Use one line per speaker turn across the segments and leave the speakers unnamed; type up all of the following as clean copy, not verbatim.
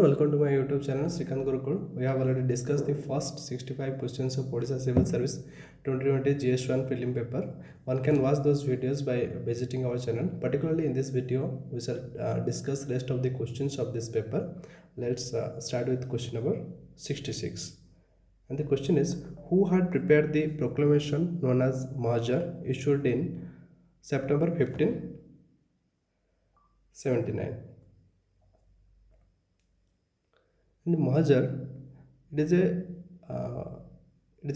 everyone, welcome to my YouTube channel Srikant Gurukul. We have already discussed the first 65 questions of Odisha Civil Service 2020 GS1 prelim paper. One can watch those videos by visiting our channel. Particularly in this video, we shall discuss rest of the questions of this paper. Let's start with question number 66. And the question is, who had prepared the proclamation known as Mahajar issued in September 1579? In the Mahajar, it is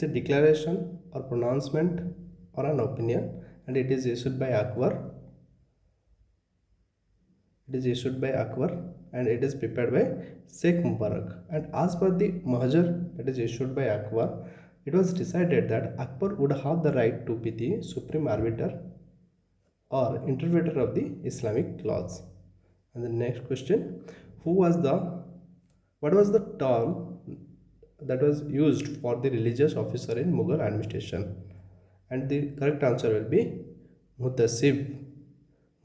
a declaration or pronouncement or an opinion, and it is issued by Akbar. It is issued by Akbar, and it is prepared by Sheikh Mubarak. And as per the Mahajar that is issued by Akbar, it was decided that Akbar would have the right to be the supreme arbiter or interpreter of the Islamic laws. And the next question, what was the term that was used for the religious officer in Mughal administration? And the correct answer will be Muhtasib.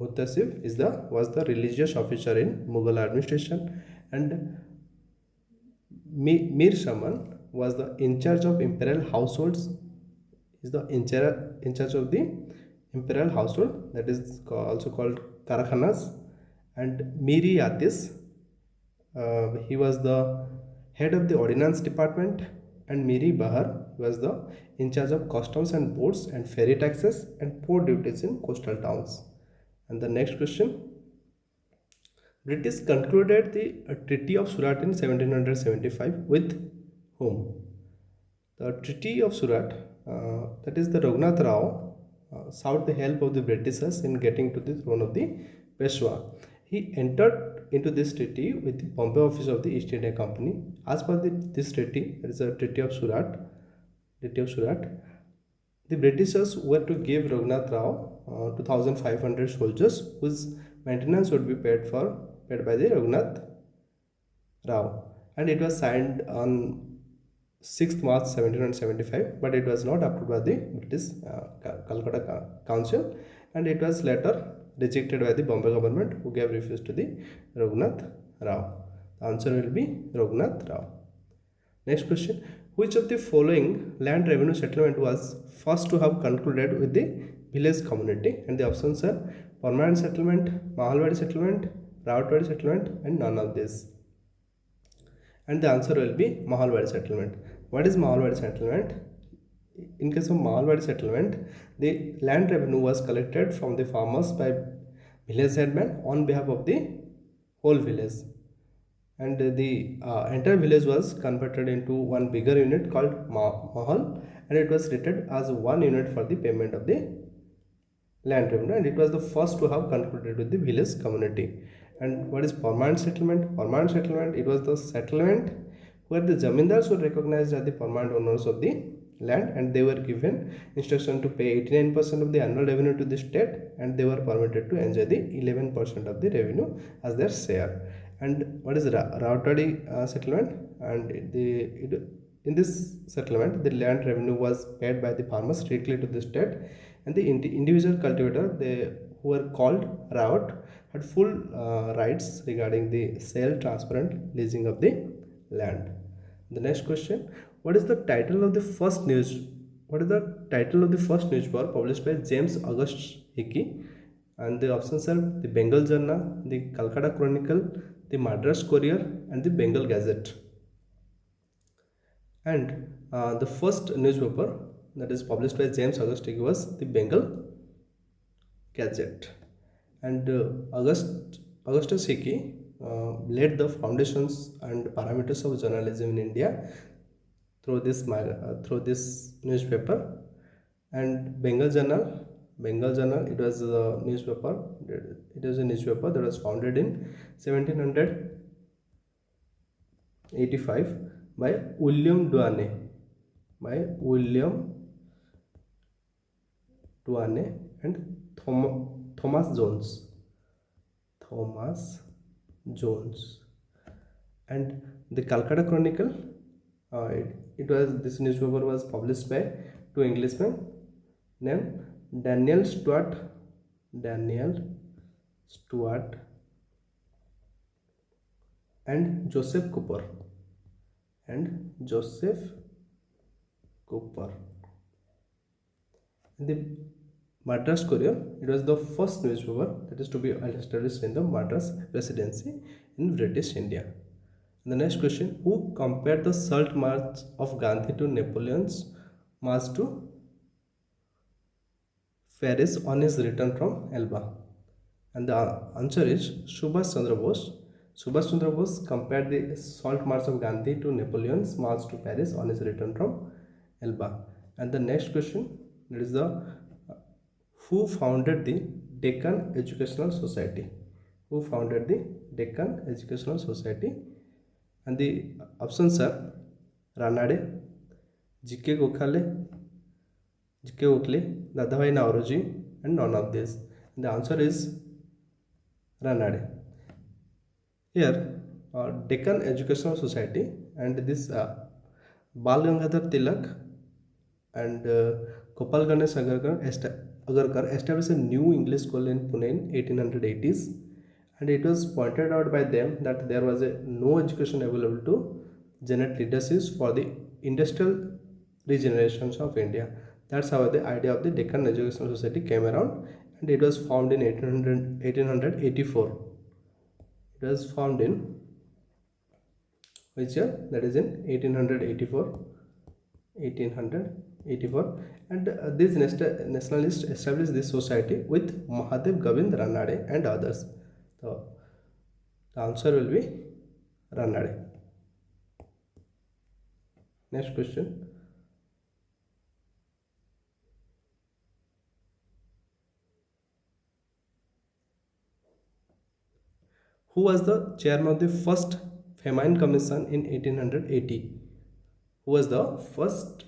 Muhtasib was the religious officer in Mughal administration, and Mir Shaman was the in charge of imperial households. Is the in charge of the imperial household, that is also called Karakhanas. And Miri Atis, he was the head of the ordnance department, and Miri Bahar was the in charge of customs and ports and ferry taxes and port duties in coastal towns. And the next question, British concluded the Treaty of Surat in 1775 with whom? The Treaty of Surat, that is the Raghunath Rao, sought the help of the Britishers in getting to the throne of the Peshwa. He entered into this treaty with the Bombay office of the East India Company. As per this treaty, that is the Treaty of Surat, the Britishers were to give Raghunath Rao 2,500 soldiers whose maintenance would be paid by the Raghunath Rao, and it was signed on 6th March 1775, but it was not approved by the British Calcutta Council, and it was later rejected by the Bombay government, who gave refuse to the Raghunath Rao. The answer will be Raghunath Rao. Next question, which of the following land revenue settlement was first to have concluded with the village community? And the options are permanent settlement, Mahalwadi settlement, Rautwadi settlement, and none of these. And the answer will be Mahalwadi settlement. What is Mahalwadi settlement? In case of Mahalwadi settlement, the land revenue was collected from the farmers by village headman on behalf of the whole village, and the entire village was converted into one bigger unit called Mahal, and it was treated as one unit for the payment of the land revenue, and it was the first to have concluded with the village community. And what is permanent settlement? Permanent settlement, it was the settlement where the zamindars were recognized as the permanent owners of the land, and they were given instruction to pay 89% of the annual revenue to the state, and they were permitted to enjoy the 11% of the revenue as their share. And what is Rautwadi settlement? And in this settlement, the land revenue was paid by the farmers strictly to the state, and the individual cultivator, who were called Raut, had full rights regarding the sale, transfer, and leasing of the land. The next question, what is the title of the first newspaper published by James August Hickey? And the options are the Bengal Journal, the Calcutta Chronicle, the Madras Courier, and the Bengal Gazette. And the first newspaper that is published by James August Hickey was the Bengal Gazette. And Augustus Hickey laid the foundations and parameters of journalism in India through this newspaper. And Bengal Journal, it was a newspaper. It is a newspaper that was founded in 1785 by William Duane, and Thomas Jones. And the Calcutta Chronicle, this newspaper was published by two Englishmen named Daniel Stuart and Joseph Cooper. And Joseph Cooper. In the Madras Courier, it was the first newspaper that is to be established in the Madras Presidency in British India. The next question: who compared the Salt March of Gandhi to Napoleon's march to Paris on his return from Elba? And the answer is Subhash Chandra Bose. Subhash Chandra Bose compared the Salt March of Gandhi to Napoleon's march to Paris on his return from Elba. And the next question, that is the who founded the Deccan Educational Society? Who founded the Deccan Educational Society? And the options are Ranade, G.K. Gokhale, G.K. Oakley, Dadabhai Naoroji, and none of these. And the answer is Ranade. Here, Deccan Educational Society and this Bal Gangadhar Tilak and Gopal Ganesh Agarkar established a new English school in Pune in 1880s, and it was pointed out by them that there was no education available to generate leadership for the industrial regenerations of India. That's how the idea of the Deccan Educational Society came around, and it was formed in 1884. It was formed in which year? That is in 1884. 1884, and these nationalists established this society with Mahadev Govind Ranade and others. So the answer will be Ranade. Next question: who was the chairman of the first famine commission in 1880? Who was the first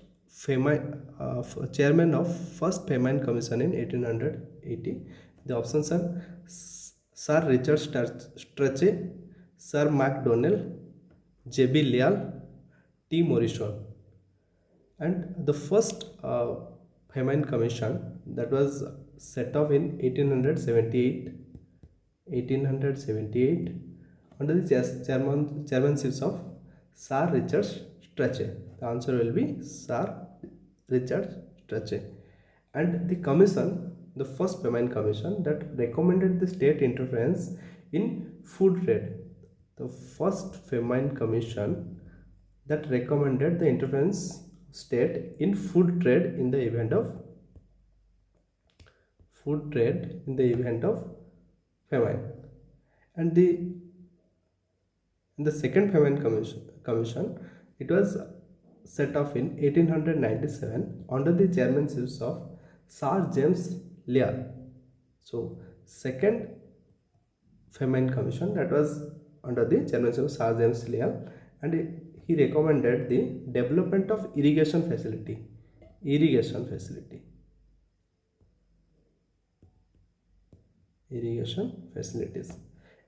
chairman of first famine commission in 1880? The options are Sir Richard Strachey, Sir Macdonnell, J.B. Lyall, T. Morrison. And the first famine commission that was set up in 1878, 1878 under the chairmanships of Sir Richard Strachey. The answer will be Sir Richard Strachey. And the commission, the first famine commission that recommended the state interference in food trade. The first famine commission that recommended the interference state in food trade in the event of famine. And in the second famine commission, it was set off in 1897 under the chairmanship of Sir James Lyall. So second famine commission that was under the chairmanship of Sir James Lyall, and he recommended the development of irrigation facilities.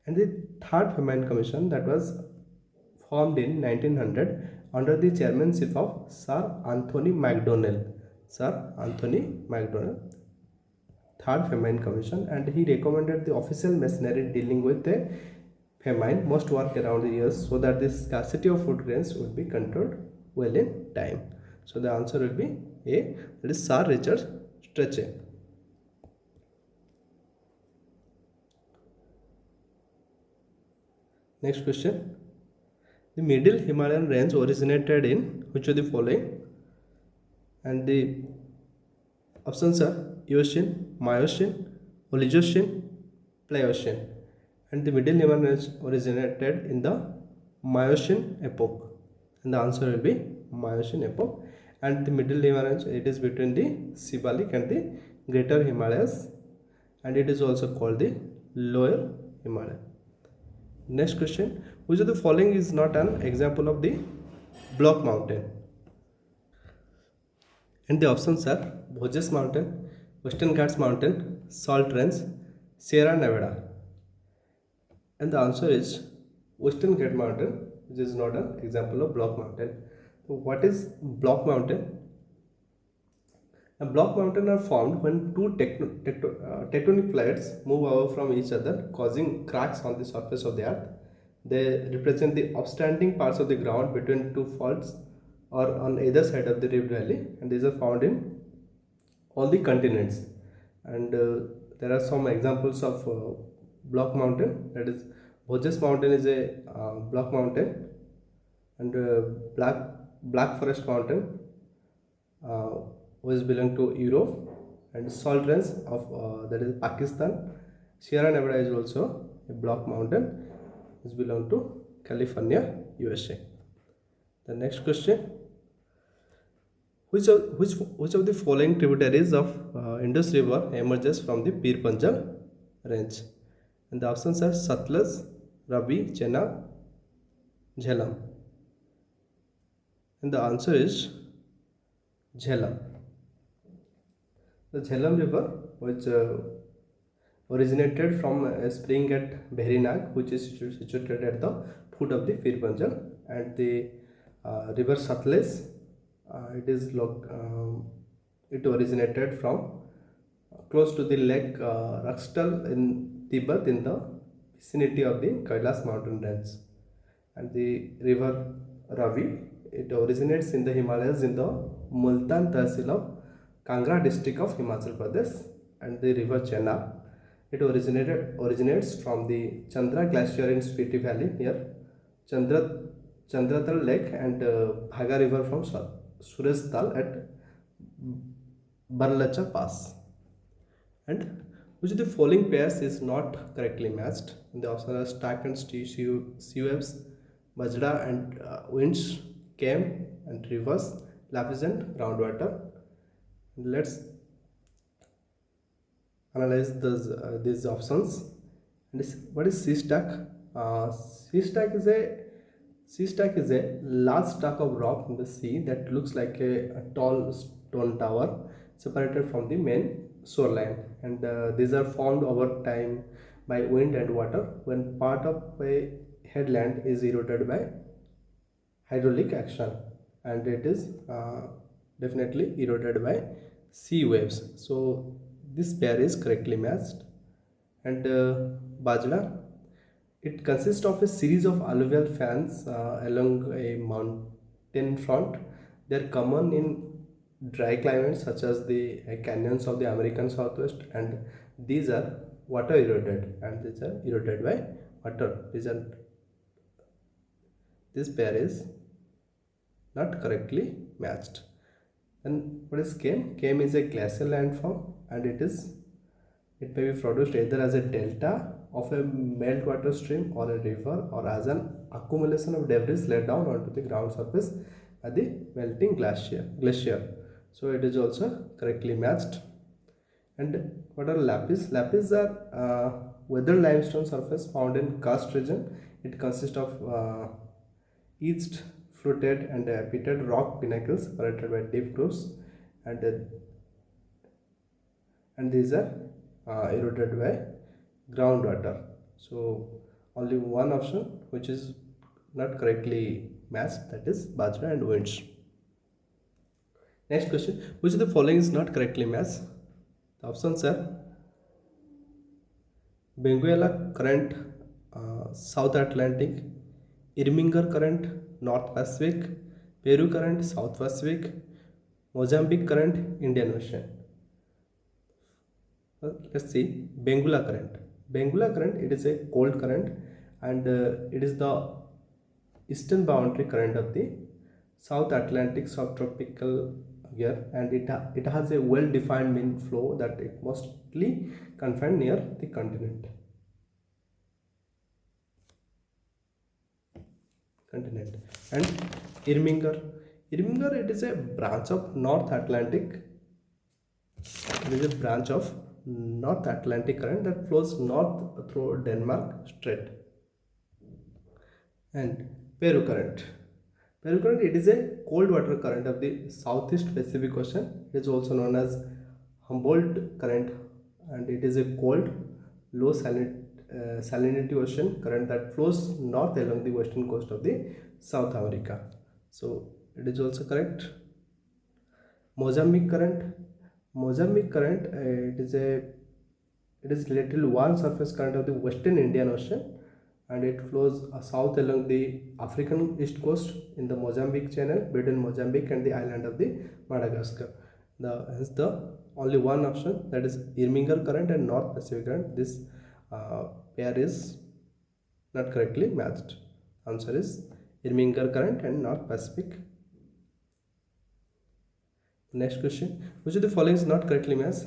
And the third famine commission that was formed in 1900 under the chairmanship of Sir Anthony MacDonald. Third famine commission, and he recommended the official machinery dealing with the famine must work around the years so that the scarcity of food grains would be controlled well in time. So the answer will be A, that is Sir Richard Strachey. Next question: the Middle Himalayan range originated in which of the following? And the options are Eocene, Miocene, Oligocene, Pliocene. And the Middle Himalayan range originated in the Miocene epoch, and the answer will be Miocene epoch. And the Middle Himalayan range, it is between the Sibalik and the Greater Himalayas, and it is also called the Lower Himalaya. Next question: which of the following is not an example of the block mountain? And the options are Bhojes Mountain, Western Ghats Mountain, Salt Range, Sierra Nevada. And the answer is Western Ghats Mountain, which is not an example of block mountain. So what is block mountain? A block mountain are formed when two tectonic plates move away from each other, causing cracks on the surface of the earth. They represent the upstanding parts of the ground between two faults or on either side of the rift valley, and these are found in all the continents. And there are some examples of block mountain. That is, Vosges mountain is a block mountain, and Black Forest mountain, uh, which belong to Europe, and salt range of that is Pakistan. Sierra Nevada is also a block mountain, which belong to California, USA. The next question: which of the following tributaries of Indus River emerges from the Pir Panjal range? And the options are Satluj, Ravi, Chenab, Jhelum. And the answer is Jhelum. The Jhelum River, which originated from a spring at Behrinag, which is situated at the foot of the Pir Panjal, and the river Satluj. It originated from close to the lake Rakstal in Tibet, in the vicinity of the Kailas mountain range. And the river Ravi, it originates in the Himalayas in the Multan Tehsil of Kangra district of Himachal Pradesh. And the river Chenab, it originates from the Chandra glacier in Spiti Valley near Chandra Chandratal Lake, and Bhaga river from Surat at Barlacha Pass. And which of the following pairs is not correctly matched? And the options are stack and sea waves, Bajra and winds, came and rivers, lapis and groundwater. Let's analyze these options. And what is sea stack? Sea stack is a Sea stack is a large stack of rock in the sea that looks like a tall stone tower separated from the main shoreline, and these are formed over time by wind and water when part of a headland is eroded by hydraulic action, and it is definitely eroded by sea waves. So this pair is correctly matched. And Bajra, it consists of a series of alluvial fans along a mountain front. They are common in dry climates such as the canyons of the American Southwest, and these are water eroded, and these are eroded by water. This pair is not correctly matched. Then what is Kem? Kem is a glacial landform, and it may be produced either as a delta of a meltwater stream or a river, or as an accumulation of debris laid down onto the ground surface by the melting glacier. So it is also correctly matched. And what are lapis? Lapis are weathered limestone surface found in karst region. It consists of east fluted and pitted rock pinnacles separated by deep grooves, and these are eroded by groundwater. So only one option which is not correctly matched, that is Bajra and winds. Next question: which of the following is not correctly matched? The options are Benguela current, South Atlantic; Irminger current, North Pacific; Peru current, South Pacific; Mozambique current, Indian Ocean. Let's see Benguela current. Benguela current, it is a cold current, and it is the eastern boundary current of the South Atlantic subtropical year, and it has a well defined mean flow that it mostly confined near the continent. And Irminger, it is a branch of North Atlantic. It is a branch of North Atlantic current that flows north through Denmark Strait. And Peru current. Peru current, it is a cold water current of the Southeast Pacific Ocean. It is also known as Humboldt current, and it is a cold, low salinity ocean current that flows north along the western coast of the South America. So it is also correct. Mozambique current. Mozambique current, it is related to one surface current of the Western Indian Ocean, and it flows south along the African east coast in the Mozambique Channel between Mozambique and the island of the Madagascar. Hence the only one option, that is Irmingal current and North Pacific current. This pair is not correctly matched. Answer is Irmingal current and North Pacific. Next question: which of the following is not correctly matched?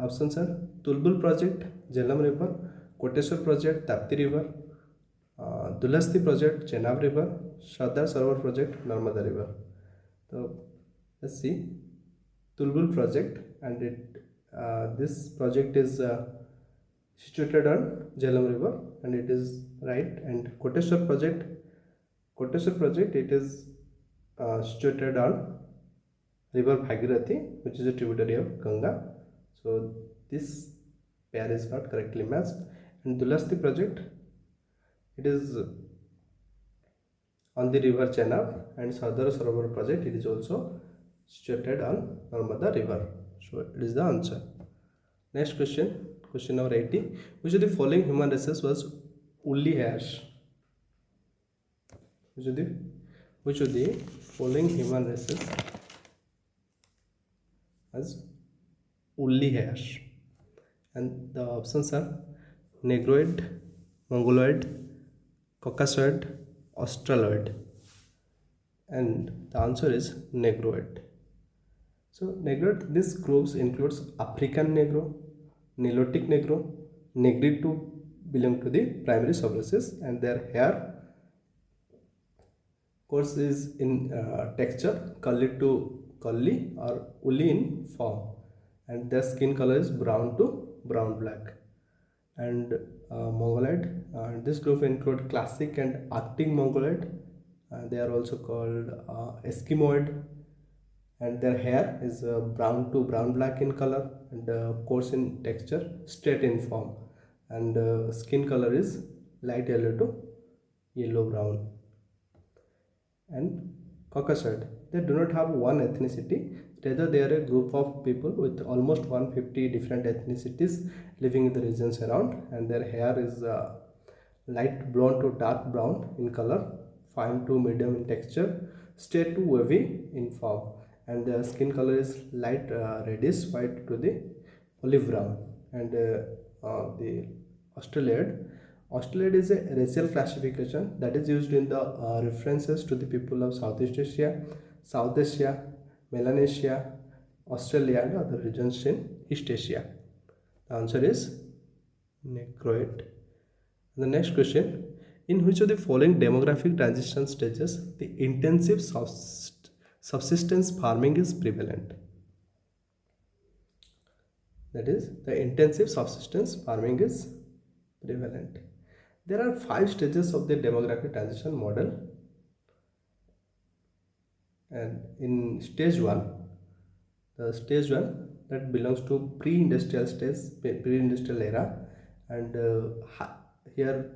Options are Tulbul project, Jhelum river; Koteshwar project, Tapti river; Dulhasti project, Chenab river; Sardar Sarovar project, Narmada river. So let's see. Tulbul project, and this project is situated on Jhelum river, and it is right. And Koteshwar project, it is situated on river Bhagirathi, which is a tributary of Ganga. So this pair is not correctly matched. And Dulhasti project, it is on the river Chenab, and Sardar Sarovar project, it is also situated on Narmada river. So it is the answer. Next question, question number 80. Which of the following human races was woolly hairs? Which of the following human races has woolly hairs? And the options are Negroid, Mongoloid, Caucasoid, Australoid. And the answer is Negroid. So Negroid, this groups includes African Negro, Nilotic Negro, Negrito belong to the primary subraces, and their hair course is in texture curly or woolly in form, and their skin color is brown to brown black. And Mongoloid, this group include classic and Arctic Mongoloid. They are also called Eskimoid, and their hair is brown to brown black in color, and coarse in texture, straight in form, and skin color is light yellow to yellow brown. And Caucasoid, they do not have one ethnicity, rather they are a group of people with almost 150 different ethnicities living in the regions around, and their hair is light blonde to dark brown in color, fine to medium in texture, straight to wavy in form, and the skin color is light reddish white to the olive brown. And the Australiad, Australiad is a racial classification that is used in the references to the people of Southeast Asia, South Asia, Melanesia, Australia, and other regions in East Asia. The answer is Negroid. The next question: in which of the following demographic transition stages the intensive subsistence farming is prevalent? That is, the intensive subsistence farming is prevalent. There are 5 stages of the demographic transition model, and in stage 1, the stage 1 that belongs to pre-industrial stage, pre-industrial era, and here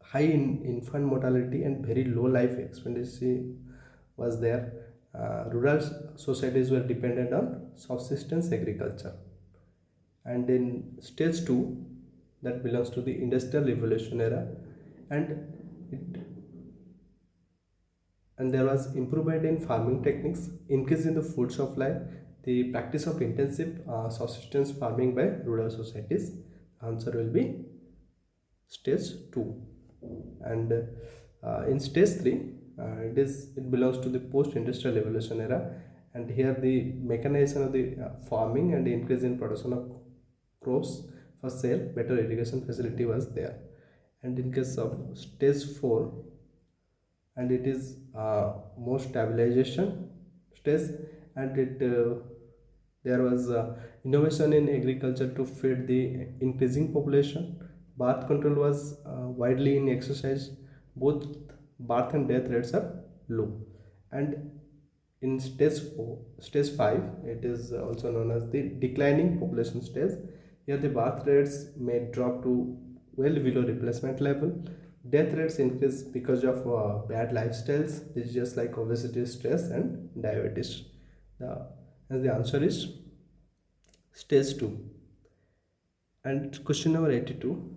high in infant mortality and very low life expectancy was there. Rural societies were dependent on subsistence agriculture. And in stage 2, that belongs to the industrial revolution era, and it and there was improvement in farming techniques, increase in the food supply, the practice of intensive subsistence farming by rural societies. Answer will be stage 2. And in stage 3, it belongs to the post-industrial revolution era, and here the mechanization of the farming and the increase in production of crops for sale, better irrigation facility was there. And in case of stage 4, and it is more stabilization stage, and there was innovation in agriculture to feed the increasing population. Birth control was widely in exercise. Both birth and death rates are low. And in stage 5, it is also known as the declining population stage. Here the birth rates may drop to well below replacement level. Death rates increase because of bad lifestyles, diseases like obesity, stress, and diabetes. As the answer is stage 2. And question number 82: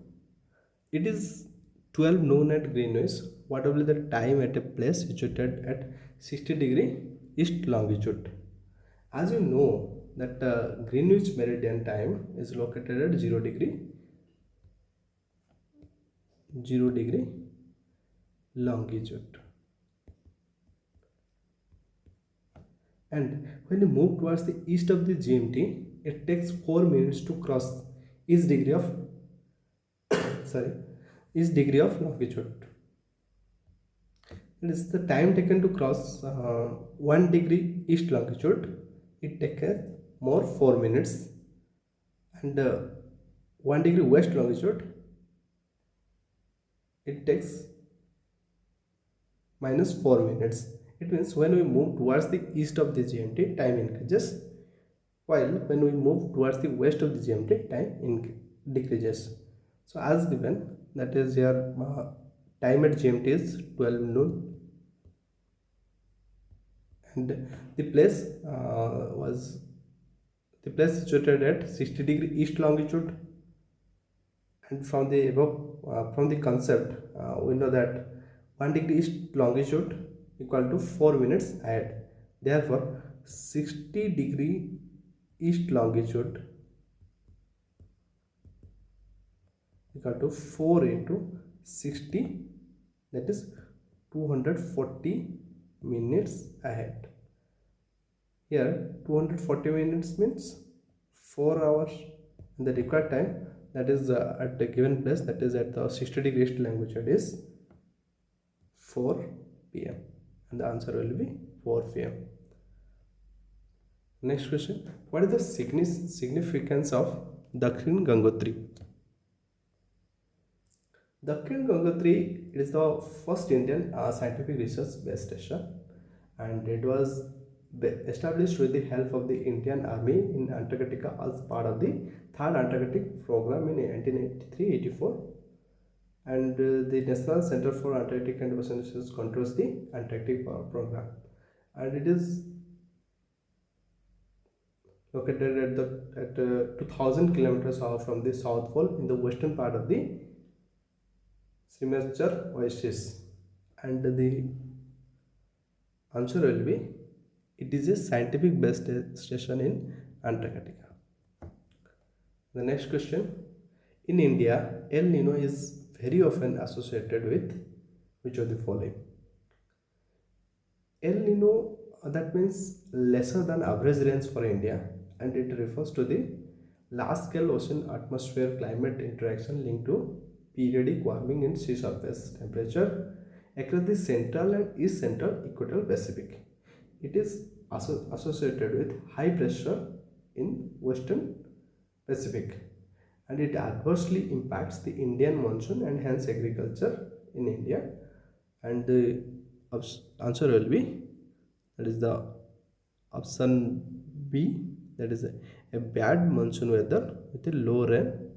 It is 12 noon at Greenwich. What will be the time at a place situated at 60 degree east longitude? As you know that Greenwich meridian time is located at 0 degree longitude. And when you move towards the east of the GMT, it takes 4 minutes to cross each degree of sorry each degree of longitude. It is the time taken to cross 1 degree east longitude. It takes more 4 minutes, and 1 degree west longitude it takes minus 4 minutes. It means when we move towards the east of the GMT, time increases, while when we move towards the west of the GMT, time decreases. So as given, that is your time at GMT is 12 noon, and the place was the place situated at 60 degree east longitude. And from the above, from the concept, we know that 1 degree east longitude equal to 4 minutes ahead. Therefore 60 degree east longitude equal to 4 into 60, that is 240 minutes ahead. Here 240 minutes means 4 hours, and the required time, that is at the given place, that is at the 60 degree east longitude, is 4 p.m. and the answer will be 4 p.m. Next question: what is the significance of Dakhin Gangotri? Dakhin Gangotri is the first Indian scientific research base station, and it was established with the help of the Indian Army in Antarctica as part of the third Antarctic program in 1983-84. And the National Center for Antarctic and Ocean Research controls the Antarctic program, and it is located at 2000 kilometers out from the South Pole in the western part of the semester oasis. And the answer will be, it is a scientific base station in Antarctica. The next question: in India, El Nino is very often associated with which of the following? El Nino, that means lesser than average rains for India, and it refers to the large scale ocean atmosphere climate interaction linked to periodic warming in sea surface temperature across the central and east central equatorial Pacific. It is associated with high pressure in western Pacific, and it adversely impacts the Indian monsoon and hence agriculture in India. And the answer will be, that is the option B, that is a bad monsoon weather with a low rain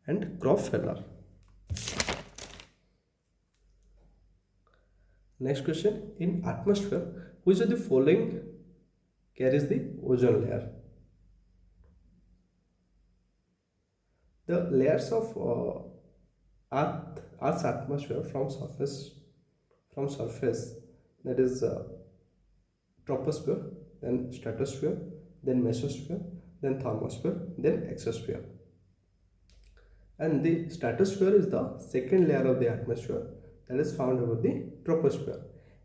and crop failure. Next question: in atmosphere, which of the following carries the ozone layer? The layers of Earth's atmosphere from surface, that is troposphere, then stratosphere, then mesosphere, then thermosphere, then exosphere. And the stratosphere is the second layer of the atmosphere that is found over the troposphere,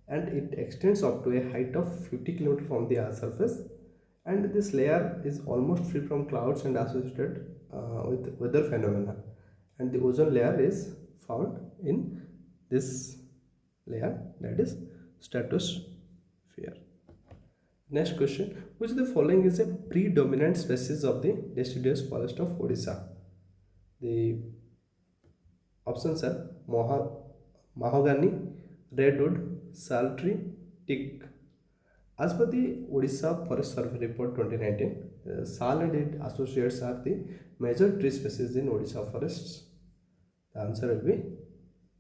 and it extends up to a height of 50 km from the Earth's surface. And this layer is almost free from clouds and associated with weather phenomena. And the ozone layer is found in this layer, that is stratosphere. Next question: which of the following is a predominant species of the deciduous forest of Odisha? The options are mahogany, redwood, sal tree, teak. As per the Odisha Forest Survey Report 2019, sal and its associates are the major tree species in Odisha forests. The answer will be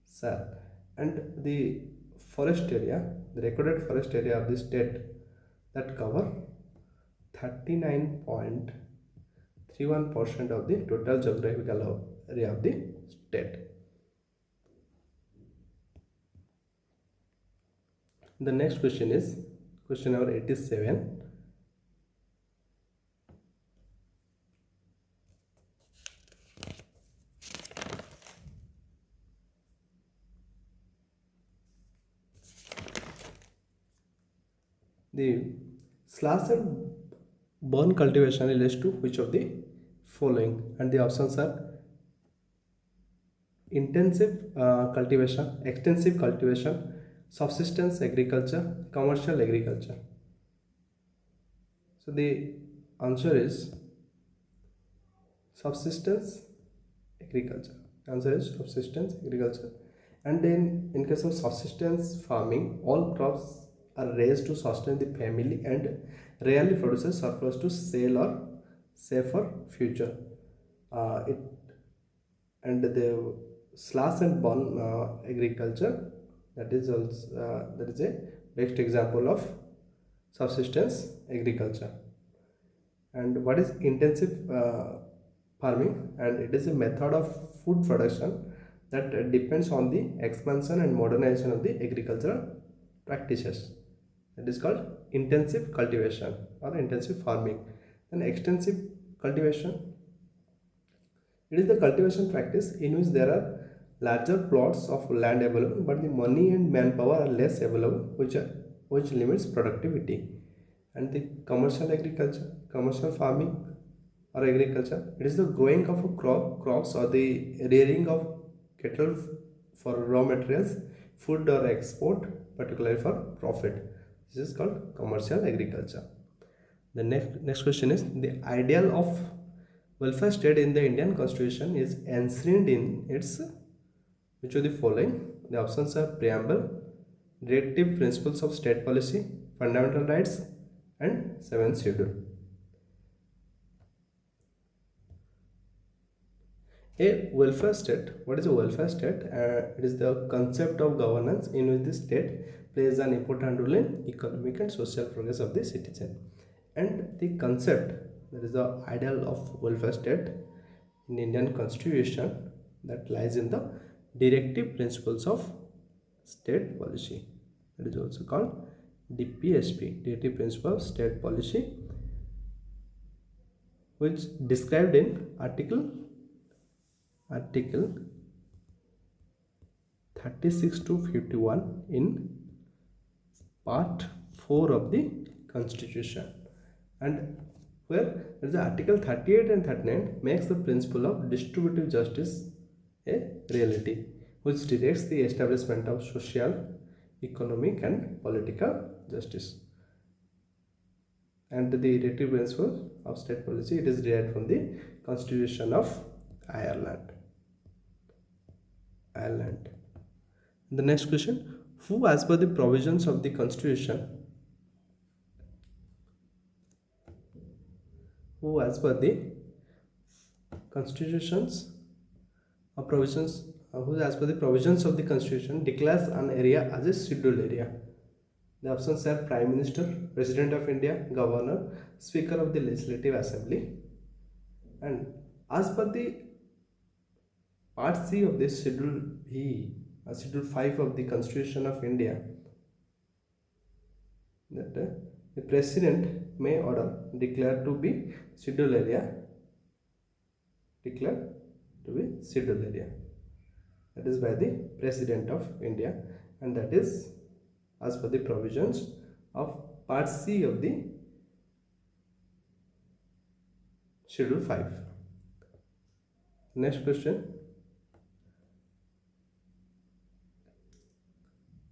sal. And the forest area, the recorded forest area of the state, that cover 39.31% of the total geographical area of the state. The next question is question number 87. The slash and burn cultivation relates to which of the following? And the options are intensive cultivation, extensive cultivation, subsistence agriculture, commercial agriculture. So the answer is subsistence agriculture. Answer is subsistence agriculture. And then in case of subsistence farming, all crops are raised to sustain the family and rarely produces surplus to sell or save for future. It and the slash and burn agriculture, that is a best example of subsistence agriculture. And what is intensive farming? And it is a method of food production that depends on the expansion and modernization of the agricultural practices. That is called intensive cultivation or intensive farming. And extensive cultivation, it is the cultivation practice in which there are larger plots of land available, but the money and manpower are less available, which limits productivity. And the commercial agriculture, commercial farming or agriculture, it is the growing of a crops or the rearing of cattle for raw materials, food or export, particularly for profit. This is called commercial agriculture. The next question is the ideal of welfare state in the Indian Constitution is enshrined in its which of the following? The options are preamble, directive principles of state policy, fundamental rights, and seventh schedule. A welfare state. What is a welfare state? It is the concept of governance in which the state plays an important role in economic and social progress of the citizen. And the concept, that is the ideal of welfare state in Indian Constitution, that lies in the directive principles of state policy. That is also called DPSP, Directive Principle of State Policy, which described in Article 36 to 51 in Part 4 of the Constitution. And where the Article 38 and 39 makes the principle of distributive justice a reality, which directs the establishment of social, economic, and political justice. And the directive principle of state policy, it is derived from the Constitution of Ireland. The next question: who, as per the provisions of the Constitution, who, as per the constitutions or provisions, who, as per the provisions of the Constitution, declares an area as a scheduled area? The options are Prime Minister, President of India, Governor, Speaker of the Legislative Assembly. And as per the Part C of this Schedule B, Schedule 5 of the Constitution of India, that the President may order declared to be scheduled area, declared to be scheduled area. That is by the President of India, and that is as per the provisions of Part C of the Schedule 5. Next question: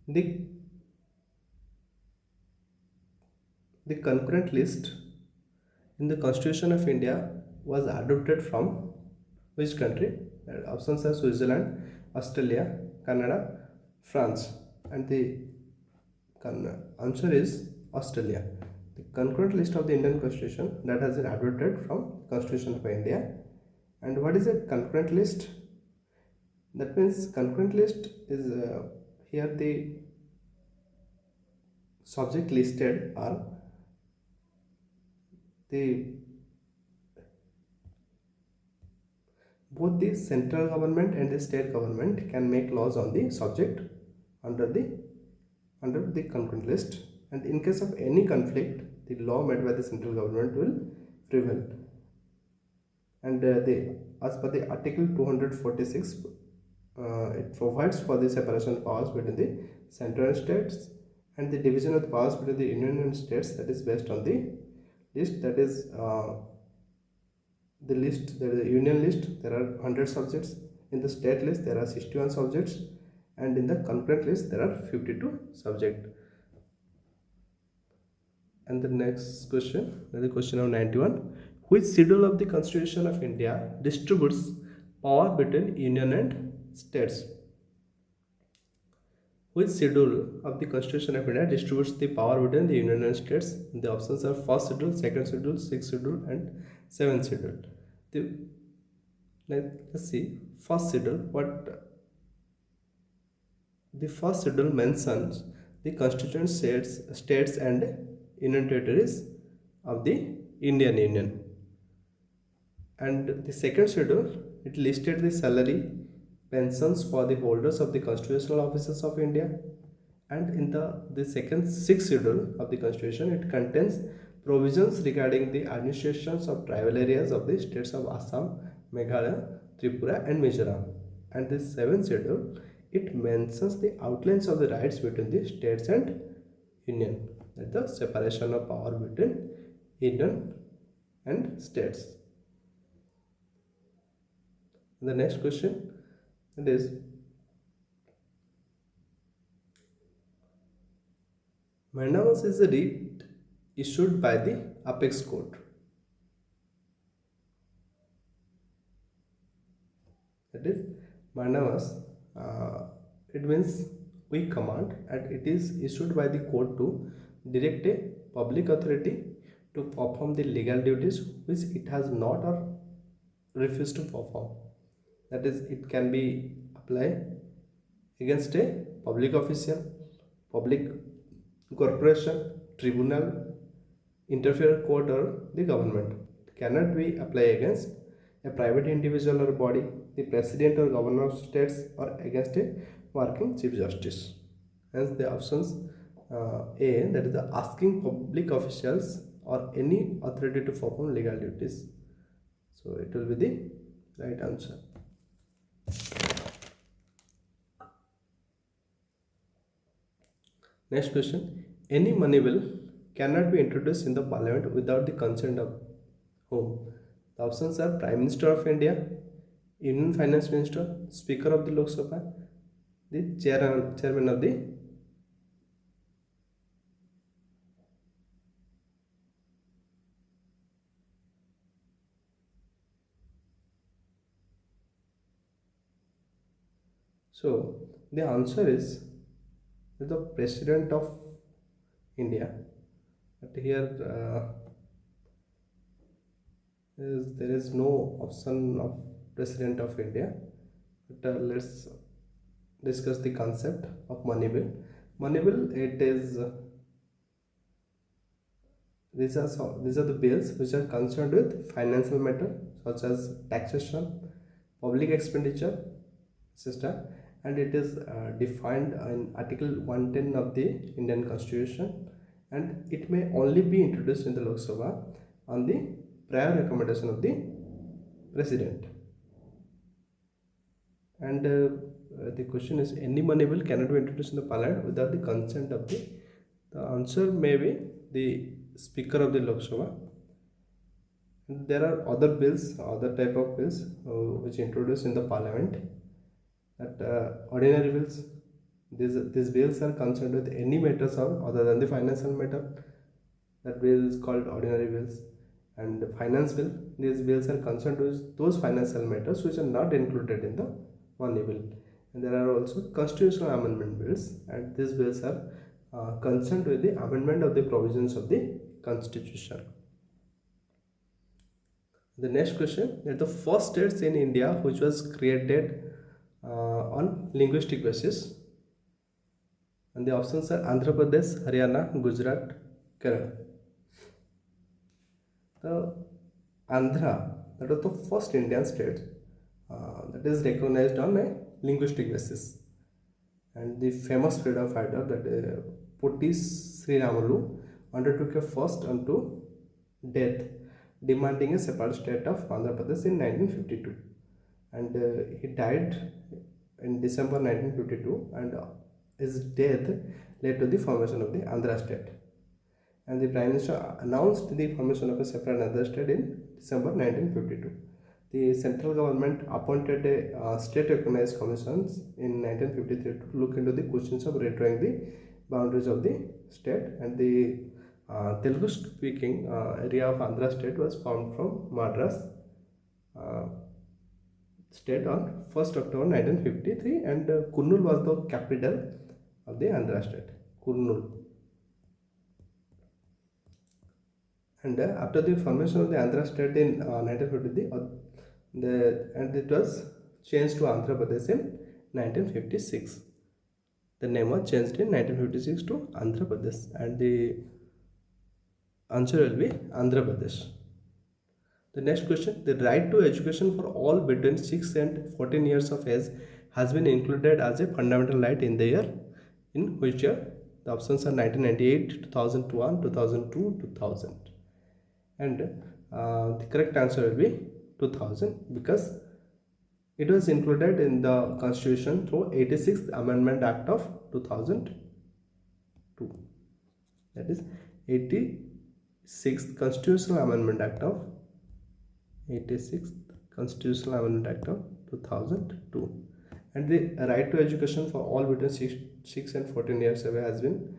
the concurrent list in the Constitution of India was adopted from which country? Options are Switzerland, Australia, Canada, France. And the answer is Australia. The concurrent list of the Indian Constitution that has been adopted from Constitution of India. And what is a concurrent list? That means concurrent list is here the subject listed are the both the central government and the state government can make laws on the subject under the under the concurrent list, and in case of any conflict, the law made by the central government will prevail. And as per the Article 246, it provides for the separation of powers between the central and states, and the division of the powers between the union and states, that is based on the list, that is the list, there is a union list, there are 100 subjects. In the state list there are 61 subjects, and in the concurrent list there are 52 subjects. And the next question, that is question number 91. Which schedule of the Constitution of India distributes power between union and states? Which schedule of the Constitution of India distributes the power between the union and states? The options are first schedule, second schedule, sixth schedule, and seventh schedule. The, let's see, first schedule. What the first schedule mentions the constituent states and union territories of the Indian Union. And the second schedule, it listed the salary pensions for the holders of the constitutional offices of India. And in the second sixth schedule of the constitution, it contains provisions regarding the administrations of tribal areas of the states of Assam, Meghalaya, Tripura, and Mizoram. And the seventh schedule, it mentions the outlines of the rights between the states and union, that the separation of power between union and states. The next question, it is, mandamus is a writ issued by the apex court. That is, mandamus, it means we command, and it is issued by the court to direct a public authority to perform the legal duties which it has not or refused to perform. That is, it can be applied against a public official, public corporation, tribunal, interfere court, or the government. It cannot be applied against a private individual or body, the president or governor of states, or against a working chief justice. Hence the options A, that is the asking public officials or any authority to perform legal duties. So it will be the right answer. Next question. Any money bill cannot be introduced in the parliament without the consent of whom? The options are Prime Minister of India, Union Finance Minister, Speaker of the Lok Sabha, the chairman of the. So the answer is the President of India. But here there is no option of President of India. But let's discuss the concept of money bill. Money bill, it is these are the bills which are concerned with financial matter such as taxation, public expenditure, etc. And it is defined in Article 110 of the Indian Constitution, and it may only be introduced in the Lok Sabha on the prior recommendation of the President. And the question is, any money bill cannot be introduced in the parliament without the consent of the answer may be the Speaker of the Lok Sabha. And there are other bills, other type of bills which introduced in the parliament, that ordinary bills. These bills are concerned with any matters other than the financial matter. That bill is called ordinary bills. And the finance bill, these bills are concerned with those financial matters which are not included in the money bill. And there are also constitutional amendment bills, and these bills are concerned with the amendment of the provisions of the constitution. The next question is the first states in India which was created on linguistic basis, and the options are Andhra Pradesh, Haryana, Gujarat, Kerala. The Andhra, that was the first Indian state that is recognized on a linguistic basis, And the famous freedom fighter, that Poti Sriramalu, undertook a first unto death, demanding a separate state of Andhra Pradesh in 1952. And he died in December 1952, and his death led to the formation of the Andhra state. And the Prime Minister announced the formation of a separate Andhra state in December 1952. The central government appointed a state recognized commissions in 1953 to look into the questions of redrawing the boundaries of the state, and the Telugu speaking area of Andhra state was formed from Madras uh, state on 1st October 1953, and Kurnool was the capital of the Andhra state, Kurnool. And after the formation of the Andhra state in 1950, and it was changed to Andhra Pradesh in 1956. The name was changed in 1956 to Andhra Pradesh, and the answer will be Andhra Pradesh. The next question: the right to education for all between 6 and 14 years of age has been included as a fundamental right in the year in which year? The options are 1998, 2001, 2002, 2000. And the correct answer will be 2000, because it was included in the constitution through 86th amendment act of 2002. That is 86th constitutional amendment act of 86th constitutional amendment act of 2002. And the right to education for all between 6 and 14 years away has been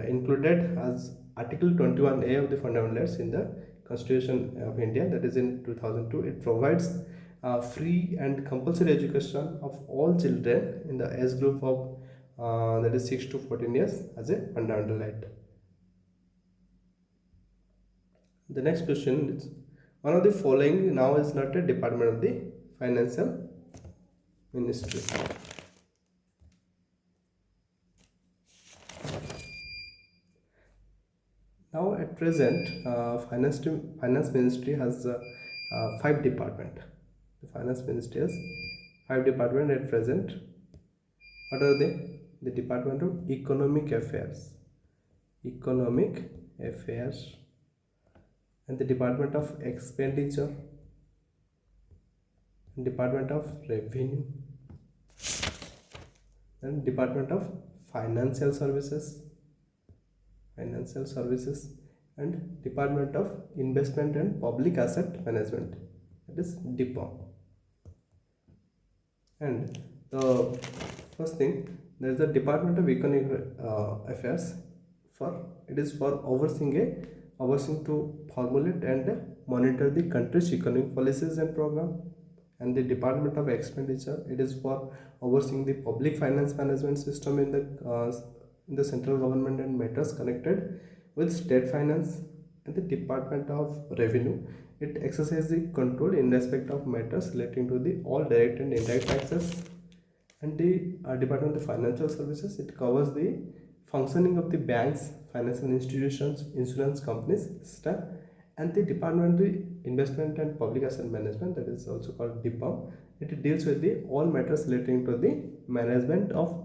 included as Article 21A of the Fundamental Rights in the Constitution of India, that is in 2002. It provides free and compulsory education of all children in the age group of that is 6 to 14 years as a fundamental right. The next question is: one of the following now is not a department of the financial ministry. Now at present, finance ministry has 5 department. The finance ministry has 5 department at present. What are they? The Department of Economic Affairs, and the Department of Expenditure, and Department of Revenue, and Department of Financial Services, and Department of Investment and Public Asset Management, that is DIPAM. And the first thing, there is the Department of Economic Affairs. It is for overseeing to formulate and monitor the country's economic policies and program. And the Department of Expenditure, it is for overseeing the public finance management system in the central government and matters connected with state finance. And the Department of Revenue, it exercises the control in respect of matters relating to the all direct and indirect taxes. And the Department of Financial Services, it covers the functioning of the banks, financial institutions, insurance companies, system. And the Department of the Investment and Public Asset Management, that is also called DIPAM, it deals with the all matters relating to the management of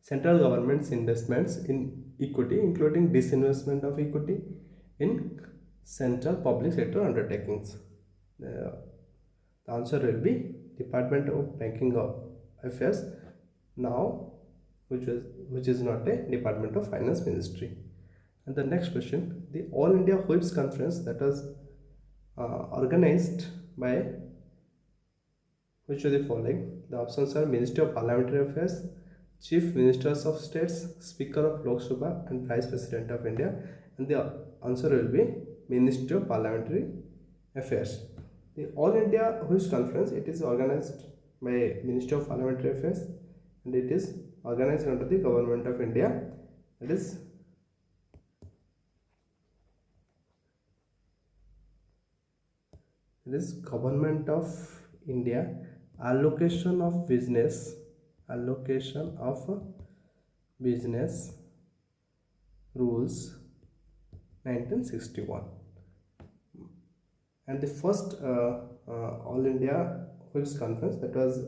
central government's investments in equity, including disinvestment of equity in central public sector undertakings. The answer will be Department of Banking Affairs now, which is not a Department of Finance Ministry. And the next question: the All India Whips Conference, that was organized by which of the following? The options are Ministry of Parliamentary Affairs, Chief Ministers of States, Speaker of Lok Sabha, and Vice President of India. And the answer will be Ministry of Parliamentary Affairs. The All India Whips Conference, it is organized by Ministry of Parliamentary Affairs, and it is organized under the Government of India. That is Government of India. Allocation of business rules 1961. And the first All India Whips Conference, that was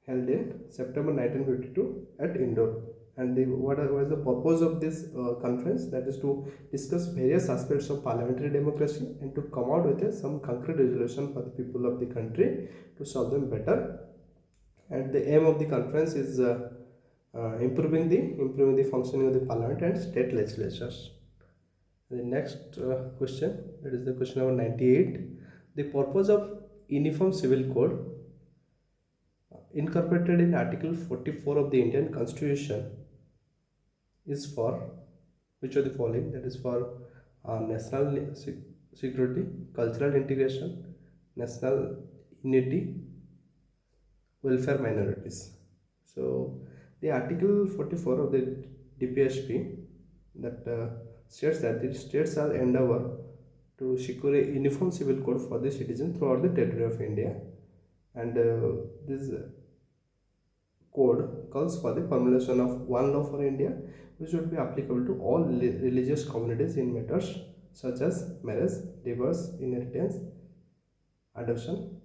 held in September 1952 at Indore. And what was the purpose of this conference? That is to discuss various aspects of parliamentary democracy and to come out with some concrete resolution for the people of the country to solve them better. And the aim of the conference is improving the functioning of the parliament and state legislatures. The next question, that is the question number 98. The purpose of Uniform Civil Code incorporated in Article 44 of the Indian Constitution is for which of the following? That is for national security, cultural integration, national unity, welfare minorities. So the Article 44 of the DPSP that states that the states are endeavor to secure a uniform civil code for the citizen throughout the territory of India, and this code calls for the formulation of one law for India which would be applicable to all religious communities in matters such as marriage, divorce, inheritance, adoption.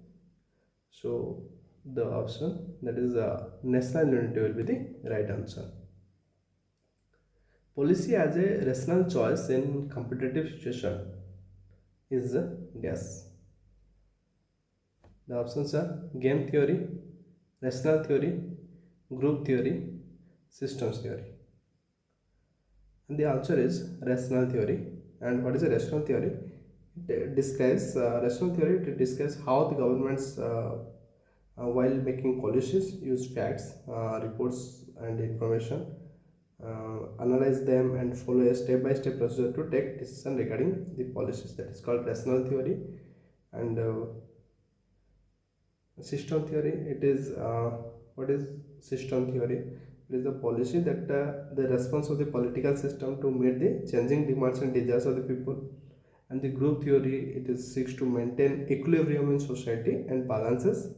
So the option that is national unity will be the right answer. Policy as a rational choice in competitive situation is guess. The options are game theory, rational theory, group theory, systems theory. And the answer is rational theory. And what is a rational theory? It describes rational theory. It describes how the governments, while making policies, use facts, reports, and information, analyze them, and follow a step-by-step procedure to take decision regarding the policies. That is called rational theory. And system theory, it is what is system theory? It is the policy that the response of the political system to meet the changing demands and desires of the people. And the group theory, it is seeks to maintain equilibrium in society and balances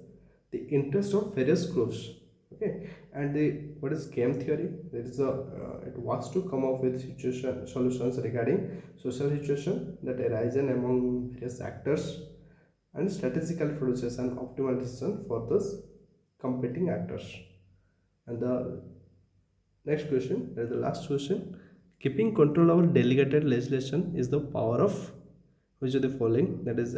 the interest of various groups. Okay. And the what is game theory? It is it works to come up with situation solutions regarding social situation that arise among various actors and strategically produces an optimal decision for those competing actors. And the next question, that is the last question. Keeping control over delegated legislation is the power of which of the following? That is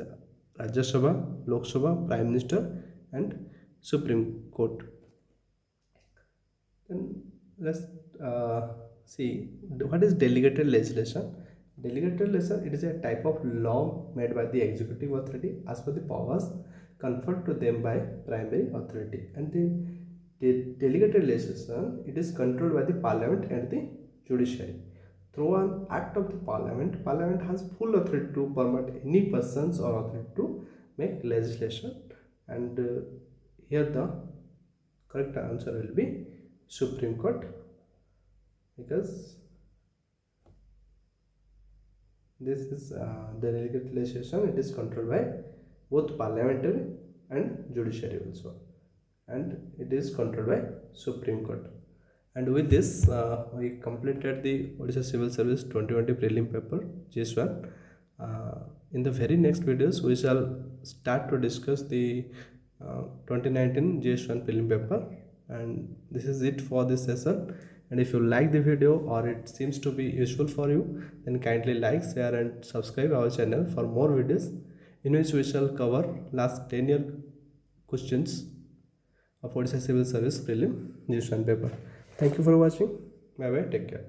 Rajya Sabha, Lok Sabha, Prime Minister, and Supreme Court. Then let's see what is delegated legislation. Delegated legislation, it is a type of law made by the executive authority as per the powers conferred to them by primary authority. And the delegated legislation, it is controlled by the parliament and the judiciary. Through an act of the parliament has full authority to permit any persons or authority to make legislation. And here the correct answer will be Supreme Court, because this is the delegated legislation, it is controlled by both parliamentary and judiciary also, and it is controlled by Supreme Court. And with this we completed the Odisha Civil Service 2020 prelim paper GS1. In the very next videos we shall start to discuss the 2019 GS1 prelim paper. And this is it for this session. And if you like the video or it seems to be useful for you, then kindly like, share and subscribe our channel for more videos in which we shall cover last 10-year questions of Odisha Civil Service prelim GS1 paper. Thank you for watching. Bye bye. Take care.